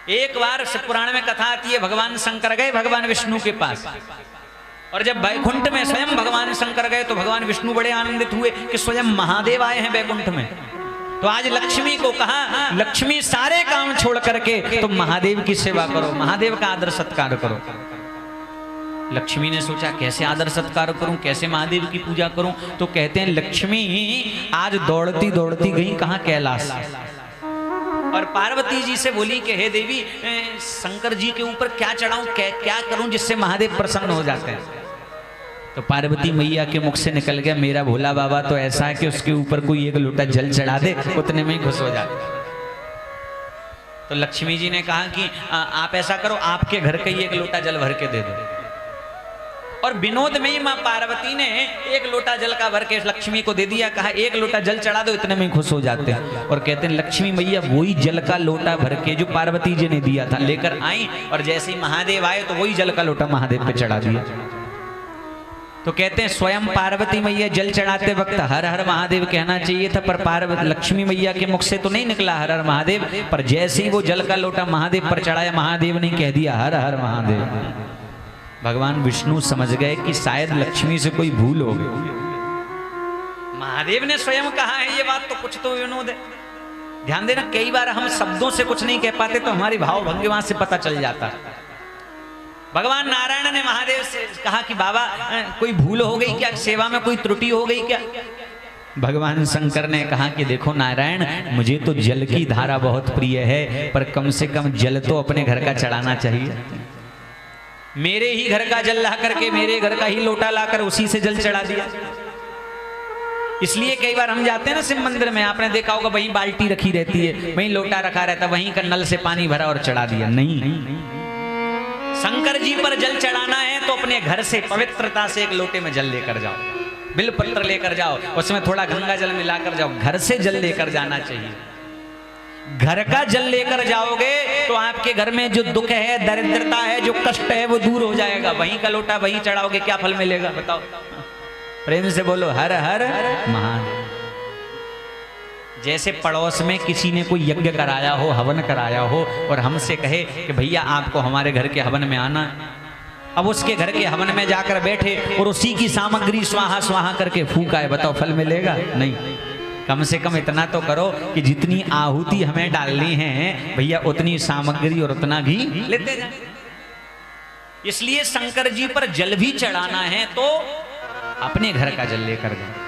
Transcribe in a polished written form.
एक बार पुराण में कथा आती है, भगवान शंकर गए भगवान विष्णु के पास, और जब वैकुंठ में स्वयं भगवान शंकर गए तो भगवान विष्णु बड़े आनंदित हुए कि स्वयं महादेव आए हैं वैकुंठ में। तो आज लक्ष्मी को कहा, लक्ष्मी सारे काम छोड़ करके तुम महादेव की सेवा करो, महादेव का आदर सत्कार करो। लक्ष्मी ने सोचा कैसे आदर सत्कार करूं, कैसे महादेव की पूजा करूं। तो कहते हैं लक्ष्मी आज दौड़ती दौड़ती गई कहां, कैलाश, और पार्वती जी से बोली कि हे देवी शंकर जी के ऊपर क्या चढ़ाऊं, क्या करूं जिससे महादेव प्रसन्न हो जाते हैं। तो पार्वती मैया के मुख से निकल गया, मेरा भोला बाबा तो ऐसा है कि उसके ऊपर कोई एक लोटा जल चढ़ा दे उतने में ही खुश हो जाते। तो लक्ष्मी जी ने कहा कि आप ऐसा करो, आपके घर का ही एक लोटा जल भर के दे दो। और विनोद में ही मां पार्वती ने एक लोटा जल का भर के लक्ष्मी को दे दिया, कहा एक लोटा जल चढ़ा दो, इतने में ही खुश हो जाते हैं। और कहते हैं लक्ष्मी मैया वही जल का लोटा भर के जो पार्वती जी ने दिया था लेकर आई, और जैसे ही महादेव आए तो वही जल का लोटा महादेव पे चढ़ा दिया। तो कहते हैं स्वयं पार्वती मैया जल चढ़ाते वक्त हर हर महादेव कहना चाहिए था, पर पार्वती लक्ष्मी मैया के मुख से तो नहीं निकला हर हर महादेव, पर जैसे ही वो जल का लोटा महादेव पर चढ़ाया, महादेव ने कह दिया हर हर महादेव। भगवान विष्णु समझ गए कि शायद लक्ष्मी से कोई भूल हो गई। महादेव ने स्वयं कहा है ये बात, तो कुछ तो विनोद है। ध्यान देना, कई बार हम शब्दों से कुछ नहीं कह पाते तो हमारी भाव भंगिमा से पता चल जाता। भगवान नारायण ने महादेव से कहा कि बाबा कोई भूल हो गई क्या, सेवा में कोई त्रुटि हो गई क्या। भगवान शंकर ने कहा कि देखो नारायण, मुझे तो जल की धारा बहुत प्रिय है, पर कम से कम जल तो अपने घर का चढ़ाना चाहिए। मेरे ही घर का जल ला करके, मेरे घर का ही लोटा लाकर उसी से जल चढ़ा दिया। इसलिए कई बार हम जाते हैं ना शिव मंदिर में, आपने देखा होगा वहीं बाल्टी रखी रहती है, वहीं लोटा रखा रहता है, वहीं का नल से पानी भरा और चढ़ा दिया। नहीं, शंकर जी पर जल चढ़ाना है तो अपने घर से पवित्रता से एक लोटे में जल लेकर जाओ, बिलपत्र लेकर जाओ, उसमें थोड़ा गंगा जल मिलाकर जाओ, घर से जल लेकर जाना चाहिए। घर का जल लेकर जाओगे तो आपके घर में जो दुख है, दरिद्रता है, जो कष्ट है वो दूर हो जाएगा। वहीं का लोटा वहीं चढ़ाओगे, क्या फल मिलेगा बताओ। प्रेम से बोलो हर हर महादेव। जैसे पड़ोस में किसी ने कोई यज्ञ कराया हो, हवन कराया हो, और हमसे कहे कि भैया आपको हमारे घर के हवन में आना। अब उसके घर के हवन में जाकर बैठे और उसी की सामग्री स्वाहा स्वाहा करके फूका है, बताओ फल मिलेगा? नहीं। कम से कम इतना तो करो कि जितनी आहुति हमें डालनी है भैया उतनी सामग्री और उतना घी लेते जाए। इसलिए शंकर जी पर जल भी चढ़ाना है तो अपने घर का जल लेकर जाए।